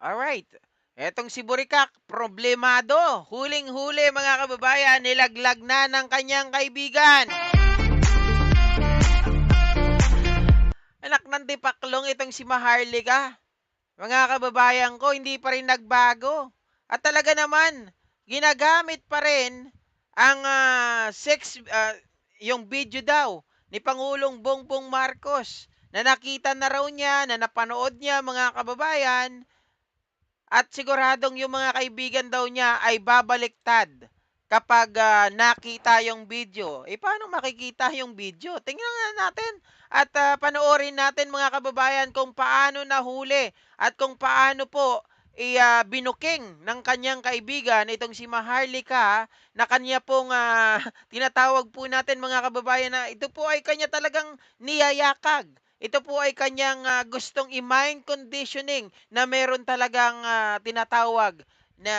Alright. Etong si Burikak, problemado. Huling-huli mga kababayan, nilaglag na ng kanyang kaibigan. Anak ng tipaklong itong si Maharlika. Mga kababayan ko, hindi pa rin nagbago. At talaga naman, ginagamit pa rin ang yung video daw ni Pangulong Bongbong Marcos na nakita na raw niya, na napanood niya mga kababayan, at siguradong yung mga kaibigan daw niya ay babaliktad kapag nakita yung video. Eh, paano makikita yung video? Tingnan nga natin at panoorin natin mga kababayan kung paano nahuli at kung paano po binuking ng kanyang kaibigan itong si Maharlika na kanya pong tinatawag po natin mga kababayan na ito po ay kanya talagang niyayakag. Ito po ay kanyang gustong i-mind conditioning na meron talagang tinatawag na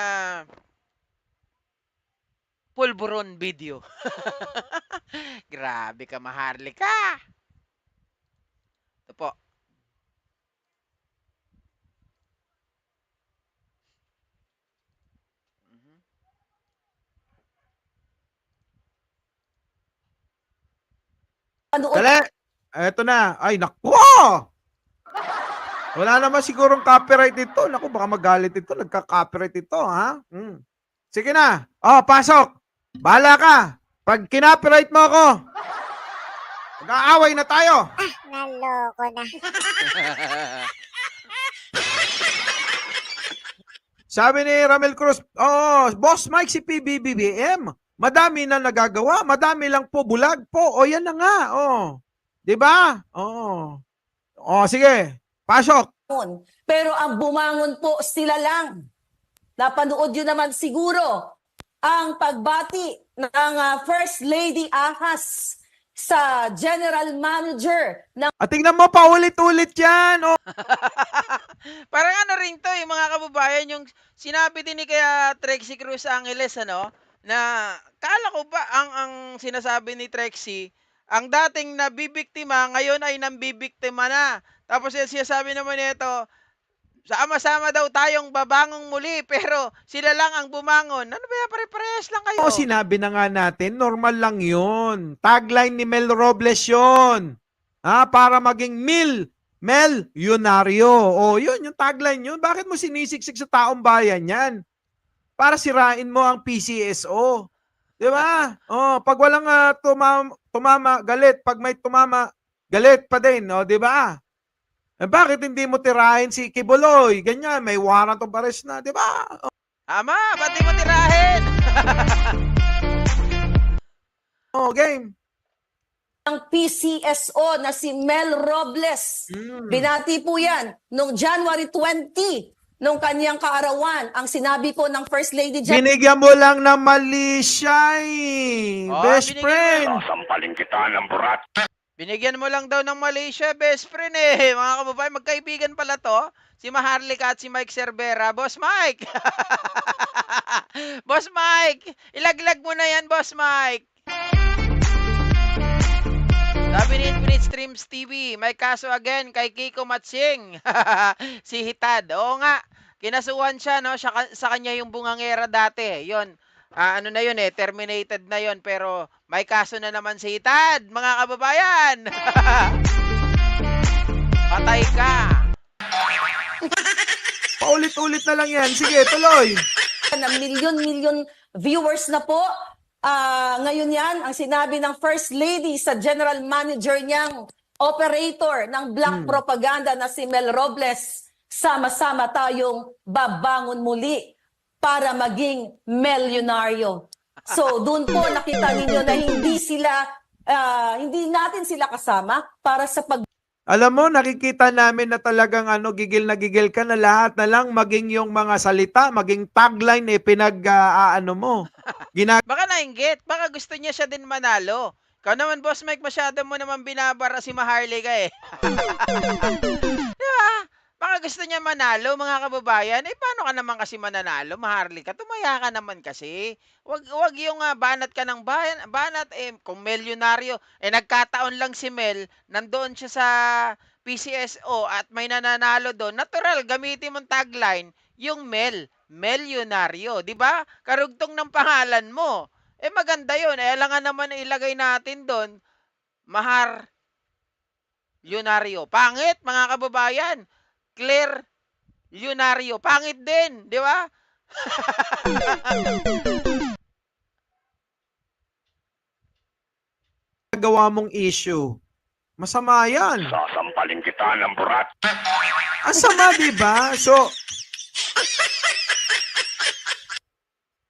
pulburon video. Grabe ka, Maharlika. Ito po. Mhm. Dali! Eto na. Ay, naku! Wala naman sigurong copyright ito. Naku, baka magalit ito. Nagka-copyright ito, ha? Sige na. Oh, pasok. Bahala ka. Pag kinopyright mo ako, mag-aaway na tayo. Naloko na. Sabi ni Ramel Cruz, Boss Mike si PBBM. Madami na nagagawa. Madami lang po bulag po. O yan na nga. Oh. 'Di ba? Oh. Oh, sige. Pasok. Pero ang bumangon po sila lang. Napanood yun naman siguro ang pagbati ng First Lady Ahas sa General Manager ng At tingnan mo, paulit-ulit yan. Oh. Parang ano rin to, yung mga kababayan, yung sinabi din ni kaya Trexie Cruz Angeles, ano, na kala ko ba ang sinasabi ni Trexie, ang dating nabibiktima, ngayon ay nambibiktima na. Tapos yung sinasabi naman nito, sama-sama daw tayong babangong muli, pero sila lang ang bumangon. Ano ba yan? Pare-parehas lang kayo. Sinabi na nga natin, normal lang yun. Tagline ni Mel Robles yun. Para maging Mel Yunario. O, yun, yung tagline yun. Bakit mo sinisiksik sa taong bayan yan? Para sirain mo ang PCSO. Di ba? Pag walang tumama, galit. Pag may tumama, galit pa din. O, di ba? Bakit hindi mo tirahin si Kibuloy? Ganyan, may warrant of arrest na, di ba? Ama, ba't di mo tirahin? Game. ng PCSO na si Mel Robles. Binati po yan noong January 20, nung kanyang kaarawan. Ang sinabi po ng First Lady Binigyan mo lang ng mali siya best friend. Sasampalin kita ng burat. Binigyan mo lang daw ng Malaysia, best friend eh. Mga kababayan, magkaibigan pala to. Si Maharlika at si Mike Cervera. Boss Mike! Boss Mike! Ilaglag mo na yan, Boss Mike! Sabi ni Infinite Streams TV, may kaso again kay Kiko Matsing. Si Hitad. Oo nga, kinasuhan siya, no? Sa kanya yung bungangera dati. Yon. Ano na yun eh, terminated na yun. Pero may kaso na naman si Hitad, mga kababayan. Patay ka. Paulit-ulit na lang yan. Sige, tuloy. na milyon-milyon viewers na po. Ngayon yan, ang sinabi ng First Lady sa General Manager niyang operator ng black propaganda na si Mel Robles, sama-sama tayong babangon muli para maging milyonaryo. So, doon po nakita ninyo na hindi natin sila kasama para sa Alam mo, nakikita namin na talagang gigil na gigil ka na lahat na lang maging yung mga salita, maging tagline mo. Baka nainggit. Baka gusto niya siya din manalo. Ikaw naman, Boss Mike, masyado mo naman binabara si Maharlika eh. Diba? Baka gusto niya manalo, mga kababayan. Eh, paano ka naman kasi mananalo, Maharlika? Tumaya ka naman kasi. Wag yung banat ka ng banat. Eh, kung milyonaryo, eh nagkataon lang si Mel, nandoon siya sa PCSO at may nananalo doon, natural gamitin mong tagline yung Melyonaryo, 'di ba? Karugtong ng pangalan mo. Eh maganda 'yun. Eh alangan naman na ilagay natin doon, Mahar Leonaryo. Pangit mga kababayan. Claire Leonaryo. Pangit din, 'di ba? Gawa mong issue. Masama yan. Sasampalin kita ng burat. Ang sama, di ba? So,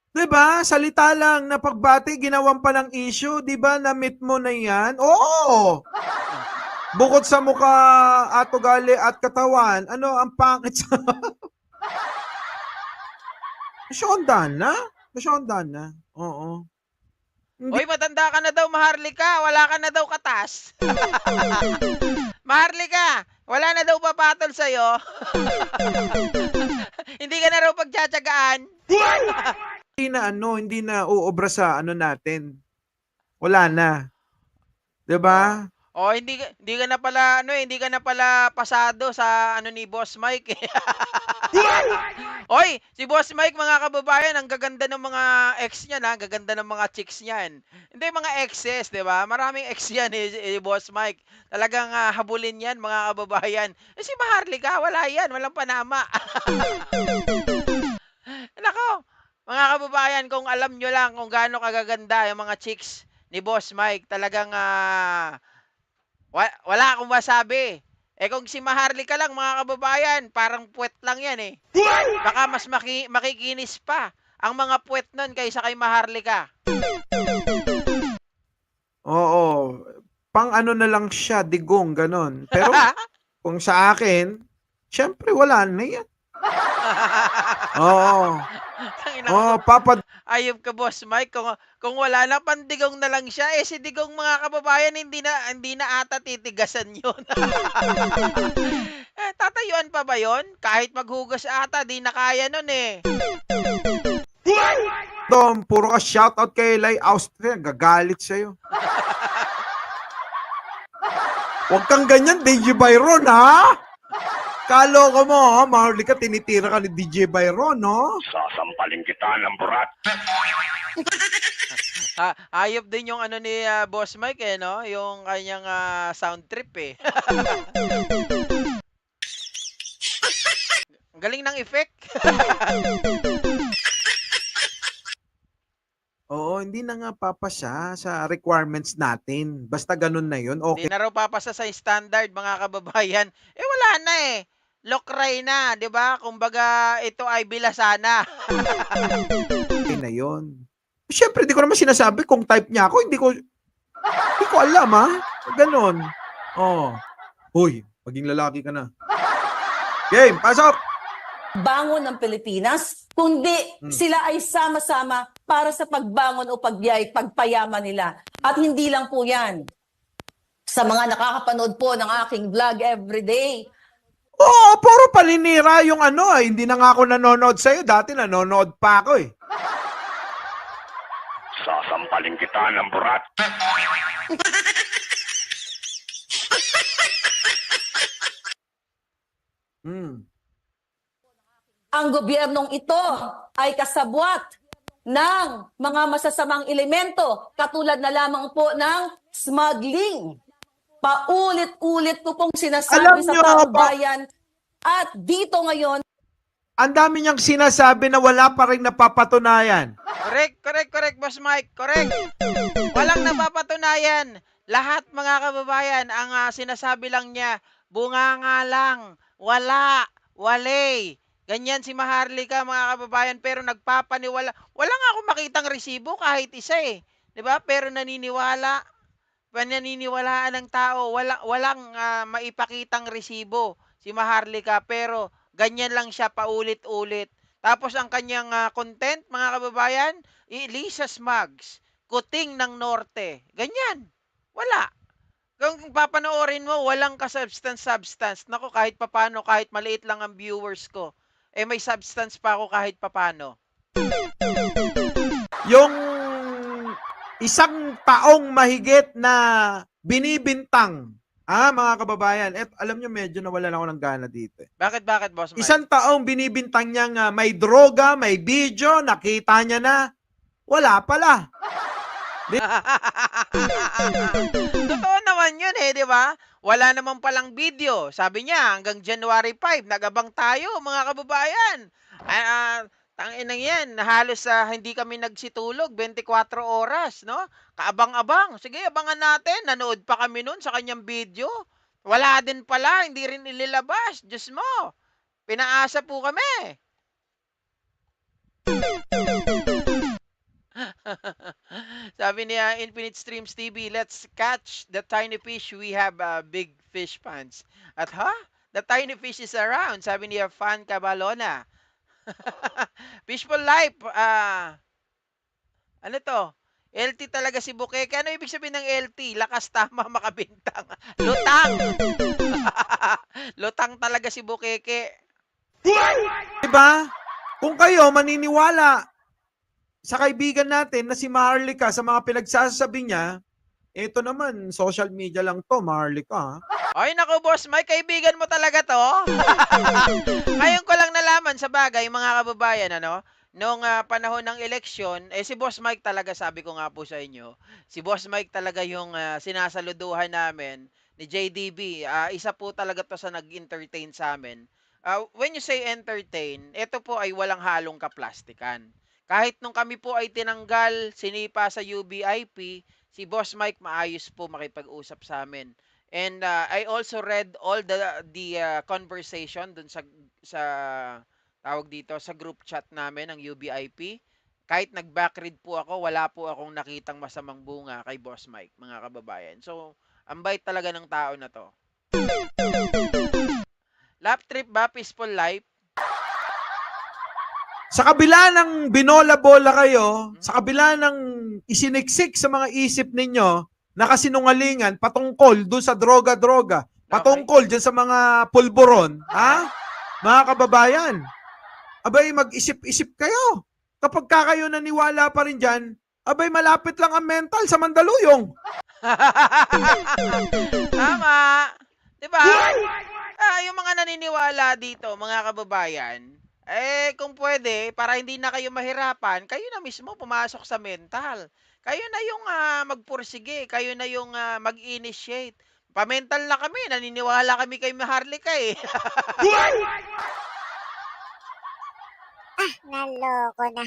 di ba? Salita lang na pagbati, ginawan pa ng issue. Di ba? Na-meet mo na yan? Oo! Bukod sa mukha at ugali at katawan, ano ang pangit sa... Nasyondan na? Nasyondan na? Oo. Hindi. Hoy, matanda ka na daw, Maharlika. Wala ka na daw katas. Maharlika, wala na daw papatol sa'yo. Hindi ka na raw pagtsatsagaan. Hindi na uobra sa ano natin. Wala na. 'Di ba? Oh, hindi ka na pala hindi ka na pala pasado sa ni Boss Mike. Oy, si Boss Mike mga kababayan, ang gaganda ng mga ex niya na, gaganda ng mga chicks niyan. Hindi mga exes, 'di ba? Maraming ex yan Boss Mike. Talagang habulin 'yan mga kababayan. Eh si Maharlika, wala 'yan, walang panama. Nako, mga kababayan, kung alam nyo lang kung gaano kagaganda yung mga chicks ni Boss Mike, talagang wala akong masabi. Eh kung si Maharlika lang mga kababayan, parang puwet lang yan eh. Baka mas makikinis pa ang mga puwet nun kaysa kay Maharlika. Oo. Pang ano na lang siya, digong, ganon. Pero kung sa akin, syempre wala na yan. Oo. Tangina Oo, mo, ayop ka Boss Mike, kung wala na pandigong na lang siya, eh si Digong mga kababayan hindi na ata titigasan 'yon. Eh, tatayuan pa ba 'yon? Kahit maghugas ata di na kaya nun eh. Dom, puro ka shoutout kay Lai Austria, gagalit sa'yo. Huwag kang ganyan, DJ Byron, ha? Kaloko mo, ha? Maharlika, tinitira ka ni DJ Byron, no? Sasampalin kita ng burat. Ayop din yung ni Boss Mike eh, no? Yung kanyang sound trip eh. Ang galing ng effect. Oo, hindi na nga papasa sa requirements natin. Basta ganun na yun, Hindi okay na raw papasa sa standard mga kababayan. Eh wala na eh. Lokray na, 'di ba? Kumbaga ito ay bilasana. na yun. Siyempre, di ko naman sinasabi kung type niya ako. Hindi ko alam, ha? Ganon. Oh. Hoy, maging lalaki ka na. Game, pasok! Bangon ng Pilipinas, kundi sila ay sama-sama para sa pagbangon o pagpayaman nila. At hindi lang po yan. Sa mga nakakapanood po ng aking vlog everyday, Oo, puro paninira yung hindi na nga ako nanonood sa'yo. Dati nanonood pa ako eh. Sasampalin kita ng burat. ang gobyernong ito ay kasabwat ng mga masasamang elemento katulad na lamang po ng smuggling. Paulit-ulit ko pong sinasabi Alam sa nyo, taong bayan at dito ngayon Ang dami niyang sinasabi na wala pa rin napapatunayan. Correct, Boss Mike. Correct. Walang napapatunayan. Lahat mga kababayan, ang sinasabi lang niya, bunganga lang, wale. Ganyan si Maharlika mga kababayan, pero nagpapaniwala. Wala nga akong makitang resibo kahit isa eh. 'Di ba? Pero naniniwalaan ng tao, walang maipakitang resibo si Maharlika, pero ganyan lang siya paulit-ulit. Tapos ang kanyang content, mga kababayan, Lisa Smugs, Kuting ng Norte. Ganyan. Wala. Kung papanoorin mo, walang ka-substance. Nako, kahit papano, kahit maliit lang ang viewers ko, eh may substance pa ako kahit papano. Yung isang taong mahigit na binibintang Mga kababayan, alam nyo medyo nawalan ako ng gana dito. Bakit, Boss Mike? Isang taong binibintang niyang may droga, may video, nakita niya na, wala pala. Totoo naman yun eh, di ba? Wala naman palang video. Sabi niya, hanggang January 5, nagabang tayo, mga kababayan. Tanginang yan, halos hindi kami nagsitulog, 24 oras, no? Kaabang-abang. Sige, abangan natin. Nanood pa kami nun sa kanyang video. Wala din pala, hindi rin ililabas. Diyos mo, pinaasa po kami. Sabi niya, Infinite Streams TV, let's catch the tiny fish. We have big fish pans. At the tiny fish is around. Sabi niya, Fan Cabalona. Fishful Life. Ano to? LT talaga si Bukeke. Ano ibig sabihin ng LT? Lakas tama makabintang. Lutang. Lutang talaga si Bukeke. Diba? Kung kayo maniniwala sa kaibigan natin na si Maharlika sa mga pinagsasabi niya, ito naman, social media lang to, Maharlika. Ay, naku, boss, may kaibigan mo talaga to. Ngayon ko lang nalaman sa bagay, mga kababayan, ano, noong panahon ng eleksyon, si Boss Mike talaga, sabi ko nga po sa inyo, si Boss Mike talaga yung sinasaluduhan namin ni JDB. Isa po talaga to sa nag-entertain sa amin. When you say entertain, ito po ay walang halong kaplastikan. Kahit nung kami po ay tinanggal, sinipa sa UBIP, si Boss Mike maayos po makipag-usap sa amin. And I also read all the conversation dun sa tawag dito sa group chat namin ng UBIP. Kahit nag-backread po ako, wala po akong nakitang masamang bunga kay Boss Mike, mga kababayan. So, ang bait talaga ng tao na to. Lap trip ba? Peaceful life? Sa kabila ng binola-bola kayo, sa kabila ng isiniksik sa mga isip ninyo, nakasinungalingan patungkol doon sa droga-droga, patungkol dyan sa mga pulburon, mga kababayan, abay mag-isip-isip kayo. Kapag kayo naniwala pa rin dyan, abay malapit lang ang mental sa Mandaluyong. Tama. Diba? Yung mga naniniwala dito, mga kababayan, kung pwede, para hindi na kayo mahirapan, kayo na mismo pumasok sa mental. Kayo na yung magpursige, kayo na yung mag-initiate. Pa-mental na kami, naniniwala kami kay Maharlika eh. Naloko na.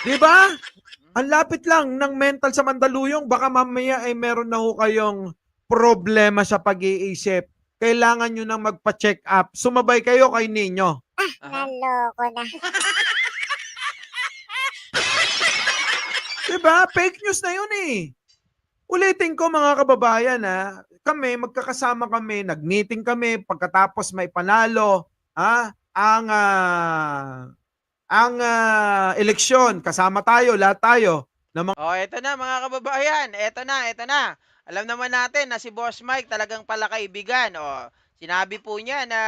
Di ba? Ang lapit lang ng mental sa Mandaluyong, baka mamaya ay meron na ho kayong problema sa pag-iisip. Kailangan nyo nang magpa-check up. Sumabay kayo kay Ninyo. Naloko na. Diba? Fake news na yun eh. Ulitin ko mga kababayan kami, magkakasama kami, nag-meeting kami, pagkatapos may panalo, ang eleksyon, kasama tayo, lahat tayo. Eto na mga kababayan, eto na. Alam naman natin na si Boss Mike talagang pala kaibigan. Sinabi po niya na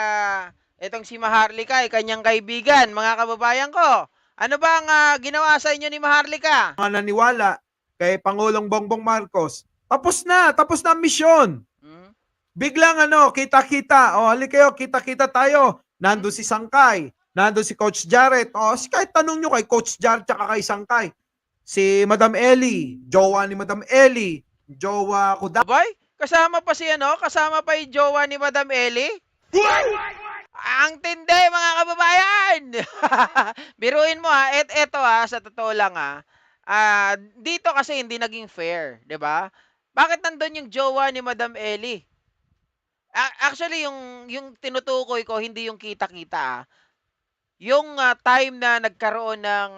etong si Maharlika ay kanyang kaibigan, mga kababayan ko. Ano ba ang ginawa sa inyo ni Maharlika? Mga naniwala kay Pangulong Bongbong Marcos, tapos na ang misyon. Biglang kita-kita. Halik kayo, kita-kita tayo. Nandun si Sangkay, nandun si Coach Jarrett. Kahit tanong nyo kay Coach Jarrett tsaka kay Sangkay. Si Madam Ellie, jowa ni Madam Ellie, jowa ko Abay, kasama pa yung jowa ni Madam Ellie? Ang tindi mga kababayan! Biruin mo eto sa totoo lang dito kasi hindi naging fair, 'di ba? Bakit nandun yung jowa ni Madam Ellie? Actually yung tinutukoy ko hindi yung kita-kita Yung time na nagkaroon ng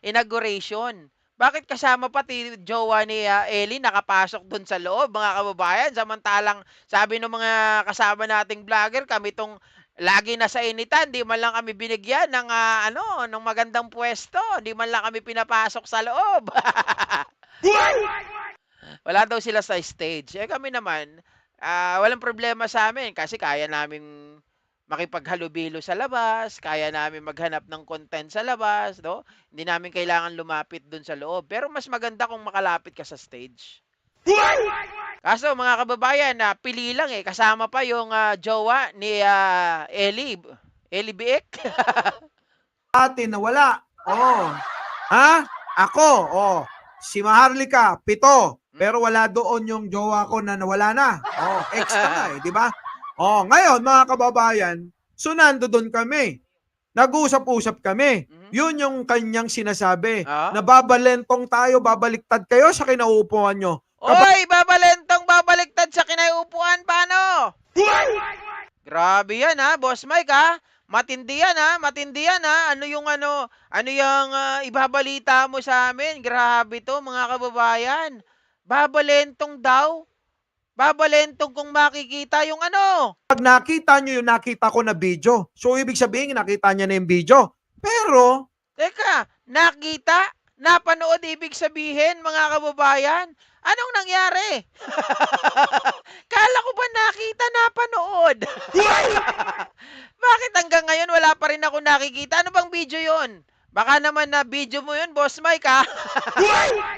inauguration. Bakit kasama pati jowa ni Ellie nakapasok dun sa loob, mga kababayan? Samantalang sabi ng mga kasama nating vlogger, kami tong lagi nasa initan, di man lang kami binigyan ng ng magandang pwesto, di man lang kami pinapasok sa loob. Wala daw sila sa stage. Kami naman, walang problema sa amin kasi kaya namin makipaghalubilo sa labas, kaya namin maghanap ng content sa labas, no? Hindi namin kailangan lumapit dun sa loob. Pero mas maganda kung makalapit ka sa stage. Kaso mga kababayan, pili lang eh. Kasama pa yung jowa ni Eli. Eli Biek. Atin na wala. Oh. Ha? Ako, si Maharlika, 7. Pero wala doon yung jowa ko na nawala na. Extra na eh, di ba? Ngayon mga kababayan, so nando doon kami. Nag-usap-usap kami. Yun yung kanyang sinasabi. Ah? Nababalentong tayo, babaliktad kayo sa kinaupuan nyo. Oy, babalentong babaliktad sa kinaupuan, paano? Grabe yan Boss Mike Matindi yan matindi yan Ano yung ibabalita mo sa amin? Grabe to mga kababayan. Babalentong daw. Babalentong kung makikita yung Pag nakita nyo yung nakita ko na video, so ibig sabihin nakita niya na yung video. Pero, Teka, nakita? Napanood ibig sabihin mga kababayan? Anong nangyari? Kala ko ba nakita, napanood? Bakit hanggang ngayon wala pa rin ako nakikita? Ano bang video yon? Baka naman na video mo yun, Boss Mike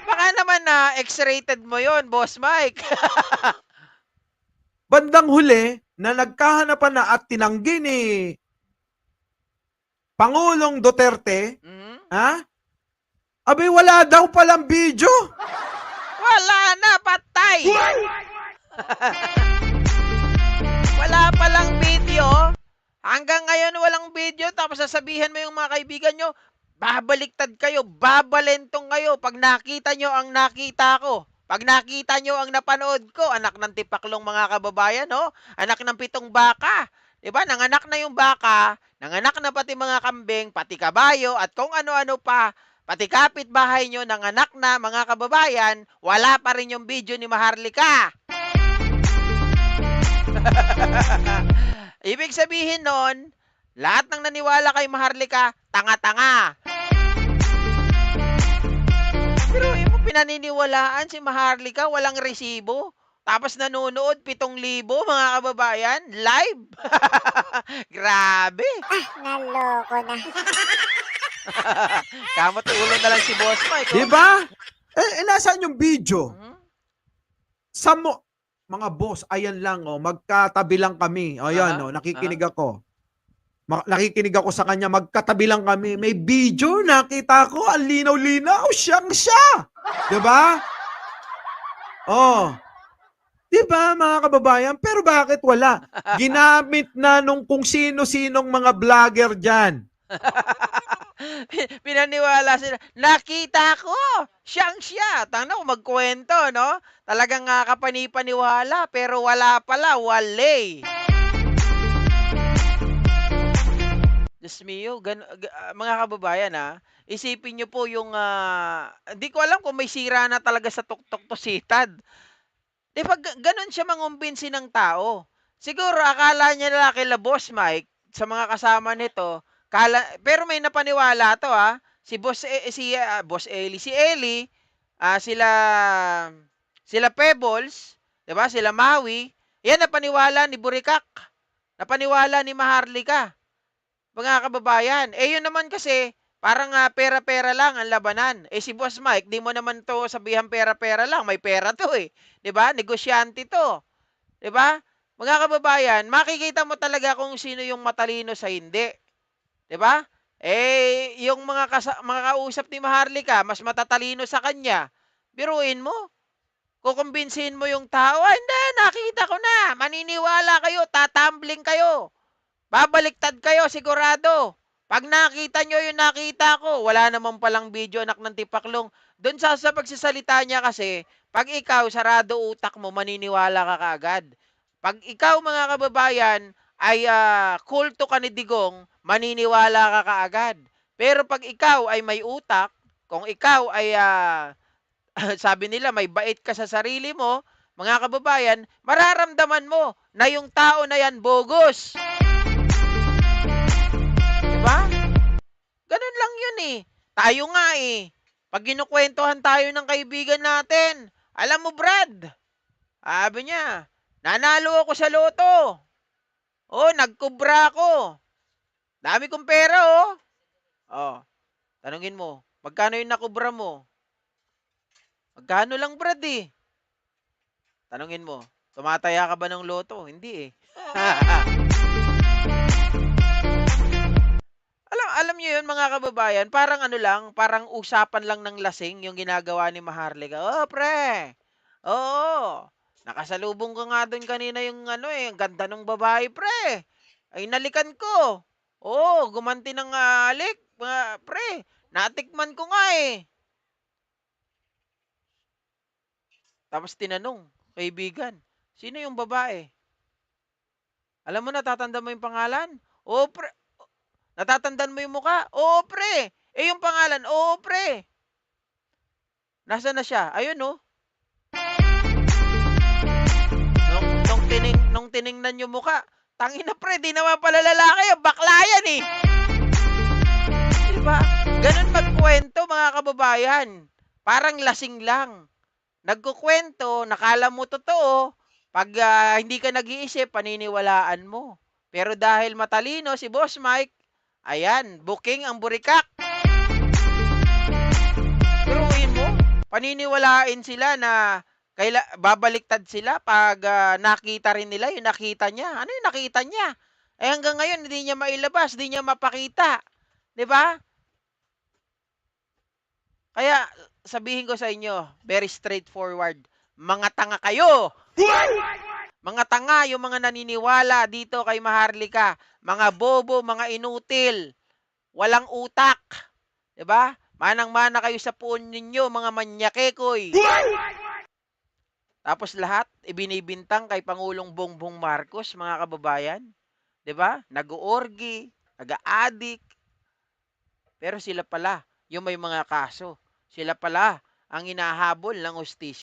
Baka naman na X-rated mo yon, Boss Mike. bandang huli, na nagkahanapan na at tinanggi ni Pangulong Duterte, abay wala daw palang video. Wala na, patay. Wala palang video. Hanggang ngayon walang video tapos sasabihan mo yung mga kaibigan nyo, babaliktad kayo, babalentong kayo pag nakita nyo ang nakita ko. Pag nakita nyo ang napanood ko, anak ng tipaklong mga kababayan, anak ng 7 baka. Diba? Nanganak na yung baka, nanganak na pati mga kambing, pati kabayo, at kung ano-ano pa, pati kapitbahay nyo, nanganak na mga kababayan, wala pa rin yung video ni Maharlika. Ibig sabihin nun, lahat ng naniwala kay Maharlika, tanga-tanga. Pero mo pinaniniwalaan si Maharlika, walang resibo. Tapos nanonood 7,000 mga kababayan, live. Grabe. Naloko na. Kamot ulo na lang si Boss Mike. Di ba? Nasaan yung video? Mga boss, ayan lang, magkatabi lang kami. Ayan, nakikinig ako. Nakikinig ako sa kanya, magkatabi lang kami. May video, nakita ko, ang linaw-linaw, siyang siya. Diba? Diba, mga kababayan? Pero bakit wala? Ginamit na nung kung sino-sinong mga vlogger dyan. Pinaniwala sila. Nakita ko, siyang siya. Tangna ko magkwento, no? Talagang kapanipaniwala, pero wala pala, wale. Diyos mio, mga kababayan isipin nyo po yung, hindi ko alam kung may sira na talaga sa tuktok to sitad. Di ba ganun siya mangumbinsi ng tao? Siguro akala niya na kila Boss Mike, sa mga kasama nito, pero may napaniwala to si Boss Boss Eli, si Eli, sila Pebbles, 'di ba? Sila Maui, yan napaniwala ni Burikak. Napaniwala ni Maharlika. Mga kababayan, yun naman kasi parang pera-pera lang ang labanan. Si Boss Mike, di mo naman to sabihan pera-pera lang, may pera to 'di ba? Negosyante to. 'Di ba? Mga kababayan, makikita mo talaga kung sino yung matalino sa hindi. 'Di ba? Yung mga kausap ni Maharlika, mas matatalino sa kanya. Biruin mo. Kukumbinsihin mo yung tao, hindi, nakita ko na. Maniniwala kayo, tatambling kayo. Babaliktad kayo, sigurado. Pag nakita nyo yung nakita ko, wala naman palang video, anak ng tipaklong. Doon sa pagsasalita niya kasi, pag ikaw, sarado utak mo, maniniwala ka kaagad. Pag ikaw, mga kababayan, ay kulto ka ni Digong, maniniwala ka kaagad. Pero pag ikaw ay may utak, kung ikaw ay, sabi nila, may bait ka sa sarili mo, mga kababayan, mararamdaman mo na yung tao na yan bogus. Diba? Ganun lang yun Tayo nga pag kinukwentuhan tayo ng kaibigan natin, alam mo Brad, sabi niya, nanalo ako sa loto. Oh, nagkubra ako. Dami kong pera, oh. Oh, tanungin mo, magkano yung nakubra mo? Magkano lang, brad, eh? Tanungin mo, tumataya ka ba ng loto? Hindi, eh. Alam niyo yun, mga kababayan, parang ano lang, parang usapan lang ng lasing yung ginagawa ni Maharlika. Oh, pre. Oo. Nakasalubong ko nga doon kanina yung ano eh, ang ganda ng babae, pre. Ay nalikan ko. Oo, gumanti ng halik, pre. Natikman ko nga eh. Tapos tinanong, kaibigan, sino yung babae? Alam mo, natatanda mo yung pangalan? Oo, pre. Natatandaan mo yung muka? Oo, pre. Eh, yung pangalan? Oo, pre. Nasaan na siya? Ayun, oh. Nung tiningnan yung muka, tangina pre, di naman pala lalaki, bakla yan eh. Diba? Ganun magkwento, mga kababayan. Parang lasing lang. Nagkukwento, nakala mo totoo, pag hindi ka nag-iisip, paniniwalaan mo. Pero dahil matalino si Boss Mike, ayan, booking ang burikak. Turuin mo, paniniwalain sila na babaliktad sila pag nakita rin nila yung nakita niya. Ano yung nakita niya? Eh hanggang ngayon hindi niya mailabas, hindi niya mapakita. 'Di ba? Kaya sabihin ko sa inyo, very straightforward. Mga tanga kayo. Mga tanga yung mga naniniwala dito kay Maharlika. Mga bobo, mga inutil. Walang utak. 'Di ba? Manang-mana kayo sa puon ninyo, mga manyakekoy. Tapos lahat ibinibintang kay Pangulong Bongbong Marcos, mga kababayan. 'Di ba? Nag-oorgi, nag-a-addict. Pero sila pala yung may mga kaso. Sila pala ang hinahabol ng hustisya.